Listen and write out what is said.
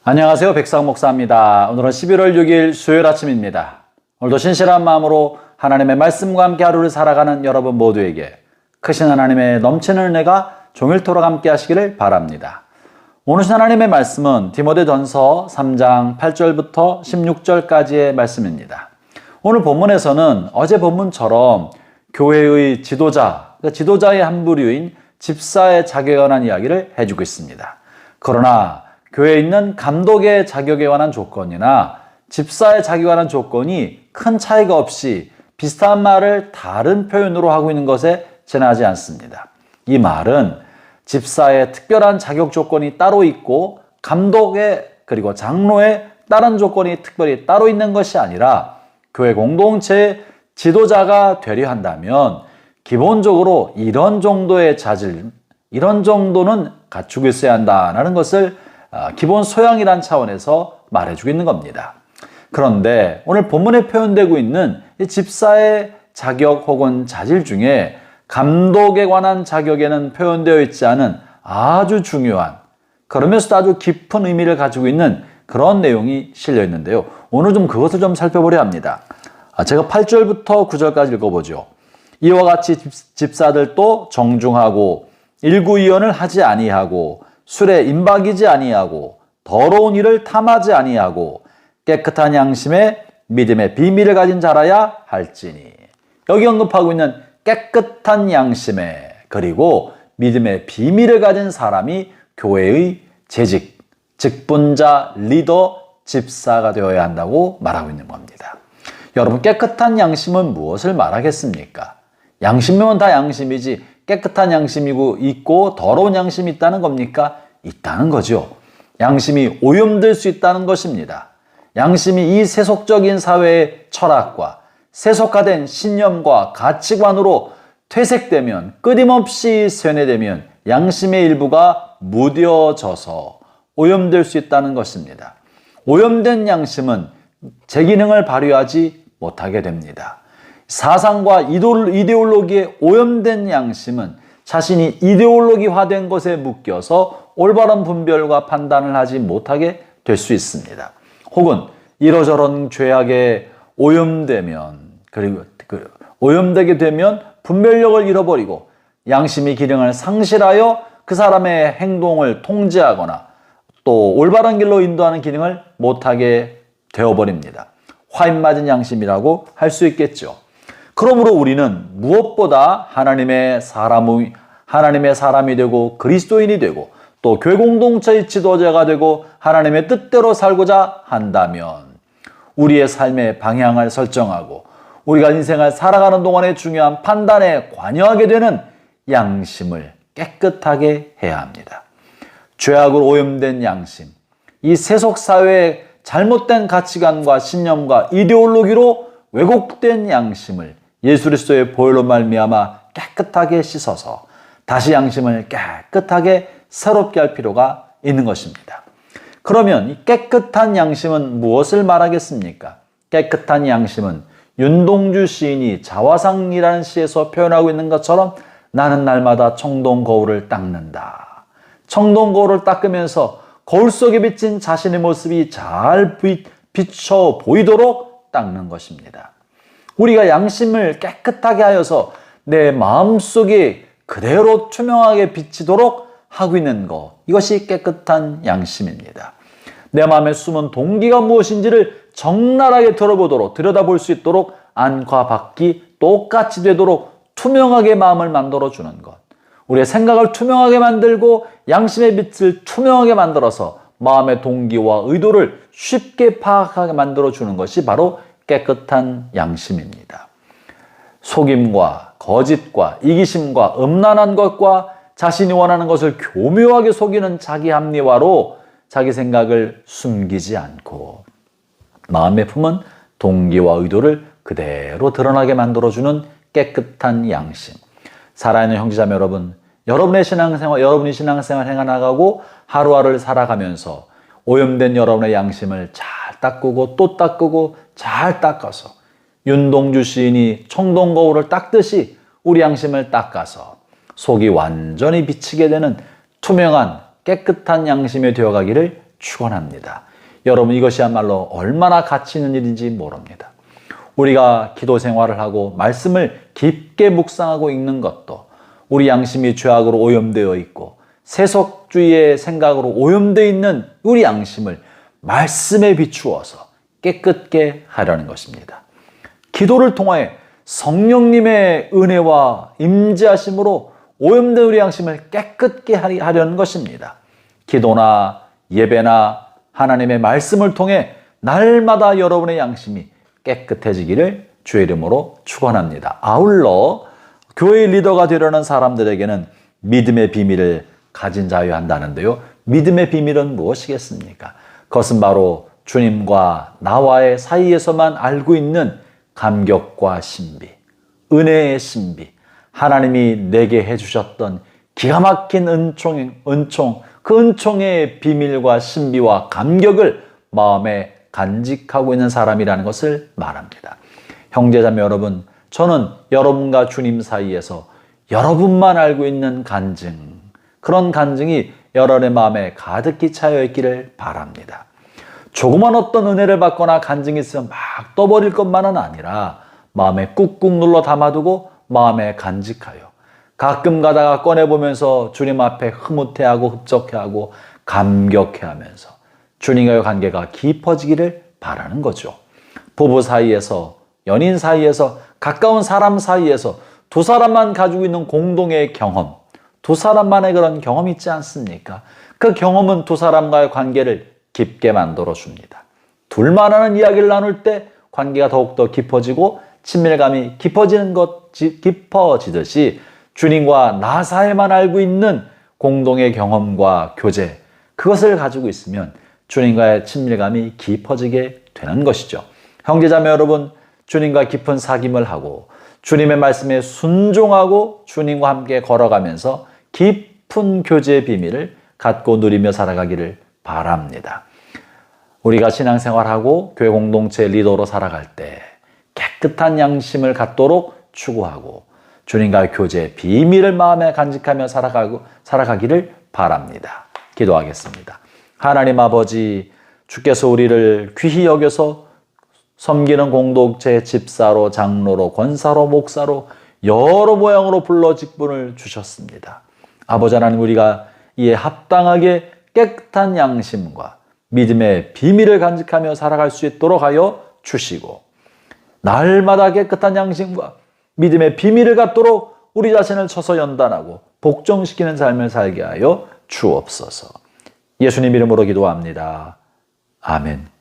안녕하세요. 백상 목사입니다. 오늘은 11월 6일 수요일 아침입니다. 오늘도 신실한 마음으로 하나님의 말씀과 함께 하루를 살아가는 여러분 모두에게 크신 하나님의 넘치는 은혜가 종일토록 함께 하시기를 바랍니다. 오늘 하나님의 말씀은 디모데전서 3장 8절부터 16절까지의 말씀입니다. 오늘 본문에서는 어제 본문처럼 교회의 지도자, 지도자의 한 부류인 집사의 자격에 관한 이야기를 해주고 있습니다. 그러나 교회에 있는 감독의 자격에 관한 조건이나 집사의 자격에 관한 조건이 큰 차이가 없이 비슷한 말을 다른 표현으로 하고 있는 것에 지나지 않습니다. 이 말은 집사의 특별한 자격 조건이 따로 있고 감독의 그리고 장로의 다른 조건이 특별히 따로 있는 것이 아니라 교회 공동체의 지도자가 되려 한다면 기본적으로 이런 정도의 자질, 이런 정도는 갖추고 있어야 한다는 것을 기본 소양이란 차원에서 말해주고 있는 겁니다. 그런데 오늘 본문에 표현되고 있는 이 집사의 자격 혹은 자질 중에 감독에 관한 자격에는 표현되어 있지 않은 아주 중요한, 그러면서도 아주 깊은 의미를 가지고 있는 그런 내용이 실려 있는데요. 오늘 그것을 살펴보려 합니다. 제가 8절부터 9절까지 읽어보죠. 이와 같이 집사들도 정중하고 일구이언을 하지 아니하고 술에 임박이지 아니하고 더러운 일을 탐하지 아니하고 깨끗한 양심에 믿음의 비밀을 가진 자라야 할지니. 여기 언급하고 있는 깨끗한 양심에 그리고 믿음의 비밀을 가진 사람이 교회의 재직, 직분자, 리더, 집사가 되어야 한다고 말하고 있는 겁니다. 여러분, 깨끗한 양심은 무엇을 말하겠습니까? 양심이면 다 양심이지 깨끗한 양심이고 있고 더러운 양심이 있다는 겁니까? 있다는 거죠. 양심이 오염될 수 있다는 것입니다. 양심이 이 세속적인 사회의 철학과 세속화된 신념과 가치관으로 퇴색되면, 끊임없이 세뇌되면 양심의 일부가 무뎌져서 오염될 수 있다는 것입니다. 오염된 양심은 제 기능을 발휘하지 못하게 됩니다. 사상과 이데올로기에 오염된 양심은 자신이 이데올로기화된 것에 묶여서 올바른 분별과 판단을 하지 못하게 될 수 있습니다. 혹은 이러저런 죄악에 오염되면, 그리고 오염되게 되면 분별력을 잃어버리고 양심의 기능을 상실하여 그 사람의 행동을 통제하거나 또 올바른 길로 인도하는 기능을 못하게 되어버립니다. 화인 맞은 양심이라고 할 수 있겠죠. 그러므로 우리는 무엇보다 하나님의 사람이 되고 그리스도인이 되고 또 교회 공동체의 지도자가 되고 하나님의 뜻대로 살고자 한다면 우리의 삶의 방향을 설정하고 우리가 인생을 살아가는 동안에 중요한 판단에 관여하게 되는 양심을 깨끗하게 해야 합니다. 죄악으로 오염된 양심, 이 세속사회의 잘못된 가치관과 신념과 이데올로기로 왜곡된 양심을 예수 그리스도의 보혈로 말미암아 깨끗하게 씻어서 다시 양심을 깨끗하게 새롭게 할 필요가 있는 것입니다. 그러면 이 깨끗한 양심은 무엇을 말하겠습니까? 깨끗한 양심은 윤동주 시인이 자화상이라는 시에서 표현하고 있는 것처럼 나는 날마다 청동 거울을 닦는다. 청동 거울을 닦으면서 거울 속에 비친 자신의 모습이 잘 비쳐 보이도록 닦는 것입니다. 우리가 양심을 깨끗하게 하여서 내 마음속에 그대로 투명하게 비치도록 하고 있는 것, 이것이 깨끗한 양심입니다. 내 마음에 숨은 동기가 무엇인지를 적나라하게 들여다볼 수 있도록 안과 밖이 똑같이 되도록 투명하게 마음을 만들어주는 것, 우리의 생각을 투명하게 만들고 양심의 빛을 투명하게 만들어서 마음의 동기와 의도를 쉽게 파악하게 만들어주는 것이 바로 깨끗한 양심입니다. 속임과 거짓과 이기심과 음란한 것과 자신이 원하는 것을 교묘하게 속이는 자기 합리화로 자기 생각을 숨기지 않고 마음에 품은 동기와 의도를 그대로 드러나게 만들어주는 깨끗한 양심. 살아있는 형제자매 여러분, 여러분이 신앙생활 해나가고 하루하루를 살아가면서 오염된 여러분의 양심을 잘 닦고 또 닦고 잘 닦아서 윤동주 시인이 청동 거울을 닦듯이 우리 양심을 닦아서 속이 완전히 비치게 되는 투명한 깨끗한 양심이 되어가기를 축원합니다. 여러분, 이것이야말로 얼마나 가치 있는 일인지 모릅니다. 우리가 기도 생활을 하고 말씀을 깊게 묵상하고 읽는 것도 우리 양심이 죄악으로 오염되어 있고 세속주의의 생각으로 오염되어 있는 우리 양심을 말씀에 비추어서 깨끗게 하려는 것입니다. 기도를 통하여 성령님의 은혜와 임재하심으로 오염된 우리 양심을 깨끗게 하려는 것입니다. 기도나 예배나 하나님의 말씀을 통해 날마다 여러분의 양심이 깨끗해지기를 주의 이름으로 축원합니다. 아울러 교회의 리더가 되려는 사람들에게는 믿음의 비밀을 가진 자여야 한다는데요. 믿음의 비밀은 무엇이겠습니까? 그것은 바로 주님과 나와의 사이에서만 알고 있는 감격과 신비, 은혜의 신비, 하나님이 내게 해주셨던 기가 막힌 그 은총의 비밀과 신비와 감격을 마음에 간직하고 있는 사람이라는 것을 말합니다. 형제자매 여러분, 저는 여러분과 주님 사이에서 여러분만 알고 있는 간증, 그런 간증이 여러분의 마음에 가득히 차여 있기를 바랍니다. 조그만 어떤 은혜를 받거나 간증이 있으면 막 떠버릴 것만은 아니라 마음에 꾹꾹 눌러 담아두고 마음에 간직하여 가끔 가다가 꺼내보면서 주님 앞에 흐뭇해하고 흡족해하고 감격해하면서 주님과의 관계가 깊어지기를 바라는 거죠. 부부 사이에서, 연인 사이에서, 가까운 사람 사이에서 두 사람만 가지고 있는 공동의 경험, 두 사람만의 그런 경험이 있지 않습니까? 그 경험은 두 사람과의 관계를 깊게 만들어줍니다. 둘만 하는 이야기를 나눌 때 관계가 더욱더 깊어지고 친밀감이 깊어지듯이 주님과 나 사이만 알고 있는 공동의 경험과 교제, 그것을 가지고 있으면 주님과의 친밀감이 깊어지게 되는 것이죠. 형제자매 여러분, 주님과 깊은 사귐을 하고 주님의 말씀에 순종하고 주님과 함께 걸어가면서 깊은 교제의 비밀을 갖고 누리며 살아가기를 바랍니다. 우리가 신앙생활하고 교회 공동체 리더로 살아갈 때 깨끗한 양심을 갖도록 추구하고 주님과의 교제의 비밀을 마음에 간직하며 살아가기를 바랍니다. 기도하겠습니다. 하나님 아버지, 주께서 우리를 귀히 여겨서 섬기는 공동체 집사로, 장로로, 권사로, 목사로 여러 모양으로 불러 직분을 주셨습니다. 아버지 하나님, 우리가 이에 합당하게 깨끗한 양심과 믿음의 비밀을 간직하며 살아갈 수 있도록 하여 주시고 날마다 깨끗한 양심과 믿음의 비밀을 갖도록 우리 자신을 쳐서 연단하고 복종시키는 삶을 살게 하여 주옵소서. 예수님 이름으로 기도합니다. 아멘.